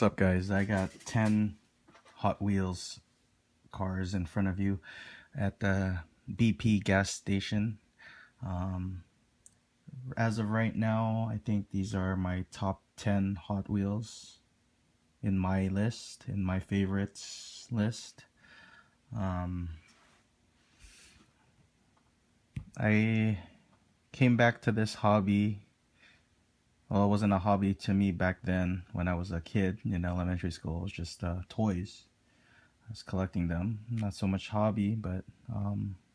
What's up, guys? I got 10 Hot Wheels cars in front of you at the BP gas station. As of right now, I think these are my top 10 Hot Wheels in my list, in my favorites list. I came back to this hobby. Well, it wasn't a hobby to me back then when I was a kid in elementary school. It was just toys. I was collecting them. Not so much hobby, but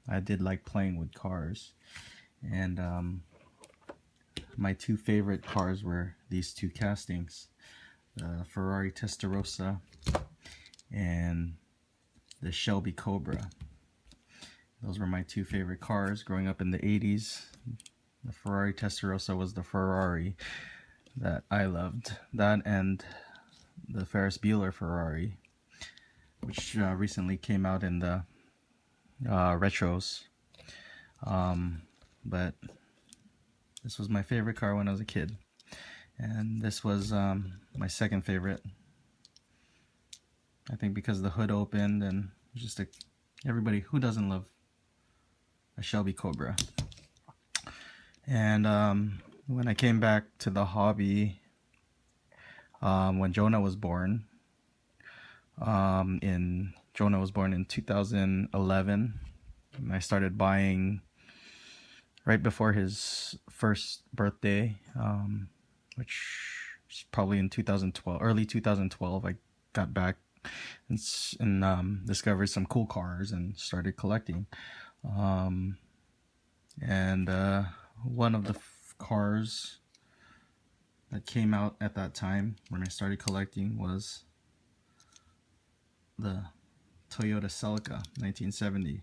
I did like playing with cars. And my two favorite cars were these two castings. The Ferrari Testarossa and the Shelby Cobra. Those were my two favorite cars growing up in the 80s. The Ferrari Testarossa was the Ferrari that I loved. That and the Ferris Bueller Ferrari, which recently came out in the retros. But this was my favorite car when I was a kid. And this was my second favorite. I think because the hood opened and just everybody, who doesn't love a Shelby Cobra? And when I came back to the hobby, when Jonah was born, Jonah was born in 2011, and I started buying right before his first birthday, which was probably in 2012, early 2012. I got back and discovered some cool cars and started collecting. One of the cars that came out at that time when I started collecting was the Toyota Celica 1970,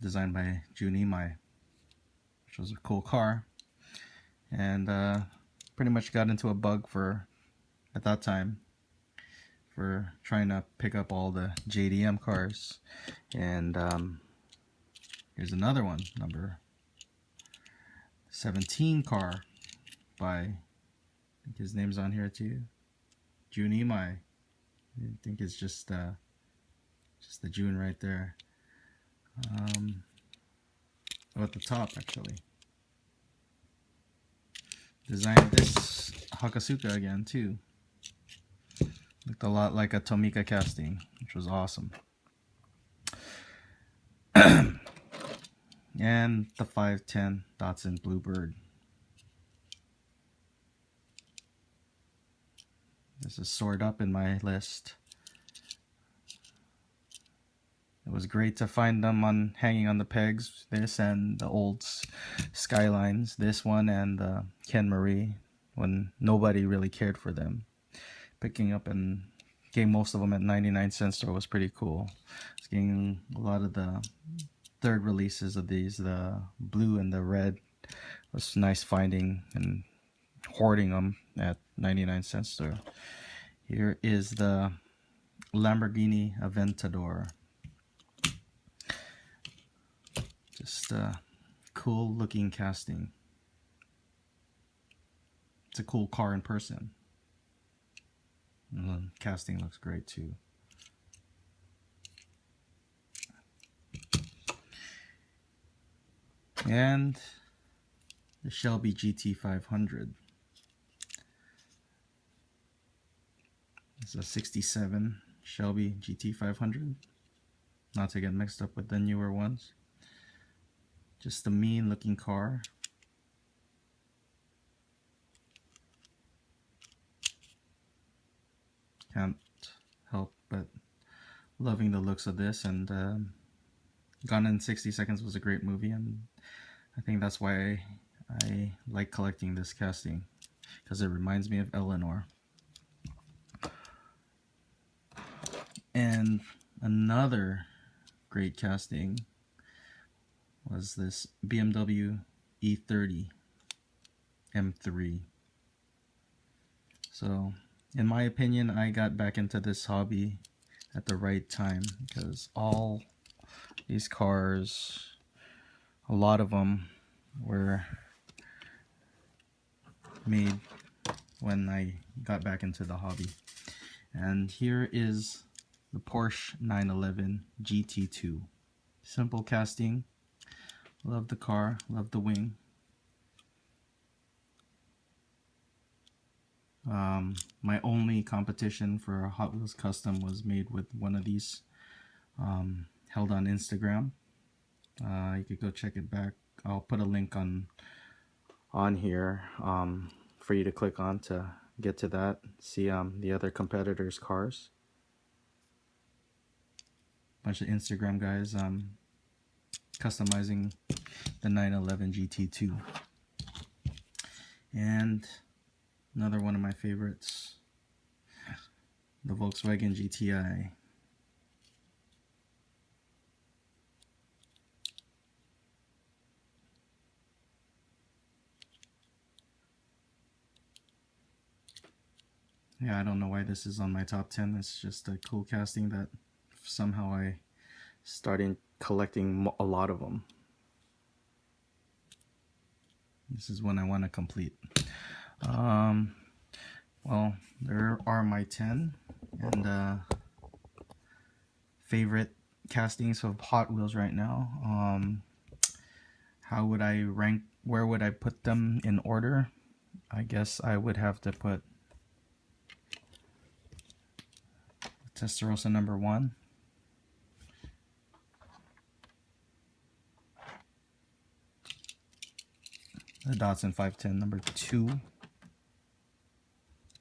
designed by Jun Imai, which was a cool car. And pretty much got into a bug at that time for trying to pick up all the JDM cars. And here's another one, number 17 car by, I think his name's on here too, Jun Imai. I think it's just the June right there. At the top, actually. Designed this Hakasuka again too. Looked a lot like a Tomica casting, which was awesome. And the 510 Datsun Bluebird. This is stored up in my list. It was great to find them hanging on the pegs. This and the old Skylines. This one and the Ken Marie, when nobody really cared for them. Picking up and getting most of them at 99-cent store was pretty cool. I was getting a lot of the third releases of these, the blue and the red. It was nice finding and hoarding them at 99-cent store. Here is the Lamborghini Aventador. Just a cool looking casting. It's a cool car in person. And the casting looks great too. And the Shelby GT500. It's a 67 Shelby GT500. Not to get mixed up with the newer ones. Just a mean looking car. Can't help but loving the looks of this. And Gone in 60 Seconds was a great movie, and I think that's why I like collecting this casting, because it reminds me of Eleanor. And another great casting was this BMW E30 M3. So, in my opinion, I got back into this hobby at the right time, because all these cars, a lot of them were made when I got back into the hobby. And here is the Porsche 911 GT2. Simple casting. Love the car, love the wing. My only competition for a Hot Wheels Custom was made with one of these, held on Instagram. You could go check it back. I'll put a link on here for you to click on to get to that. See the other competitors' cars. Bunch of Instagram guys customizing the 911 GT2. And another one of my favorites, the Volkswagen GTI. Yeah, I don't know why this is on my top 10. It's just a cool casting that somehow I started collecting a lot of them. This is one I want to complete. Well, there are my 10 and favorite castings of Hot Wheels right now. How would I rank? Where would I put them in order? I guess I would have to put Testarossa number 1. The Datsun 510 number 2.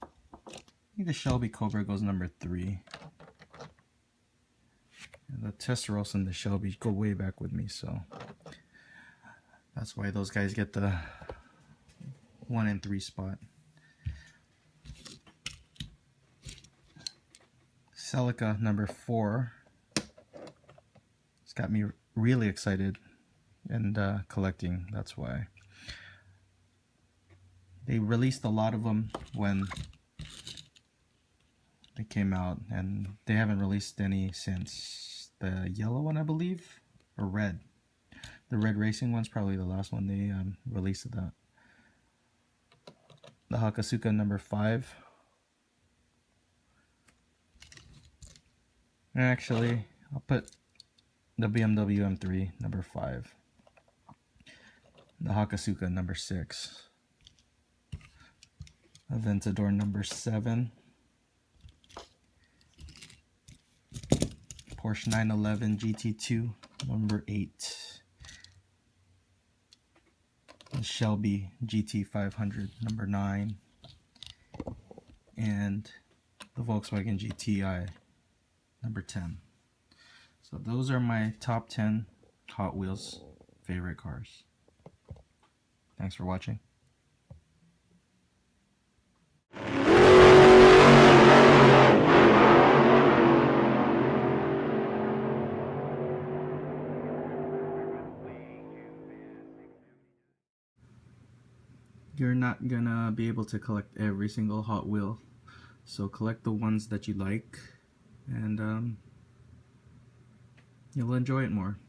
I think the Shelby Cobra goes number 3. And the Testarossa and the Shelby go way back with me, so that's why those guys get the 1 and 3 spot. Celica number 4. It's got me really excited and collecting. That's why they released a lot of them when they came out, and they haven't released any since the yellow one, I believe, or red. The red racing one's probably the last one they released of that. The Hakasuka number 5. And actually, I'll put the BMW M3 number 5. The Hakasuka number 6. Aventador number 7. Porsche 911 GT2 number 8. The Shelby GT500 number 9. And the Volkswagen GTI number 10. So those are my top 10 Hot Wheels favorite cars. Thanks for watching. You're not gonna be able to collect every single Hot Wheel, so collect the ones that you like, and you'll enjoy it more.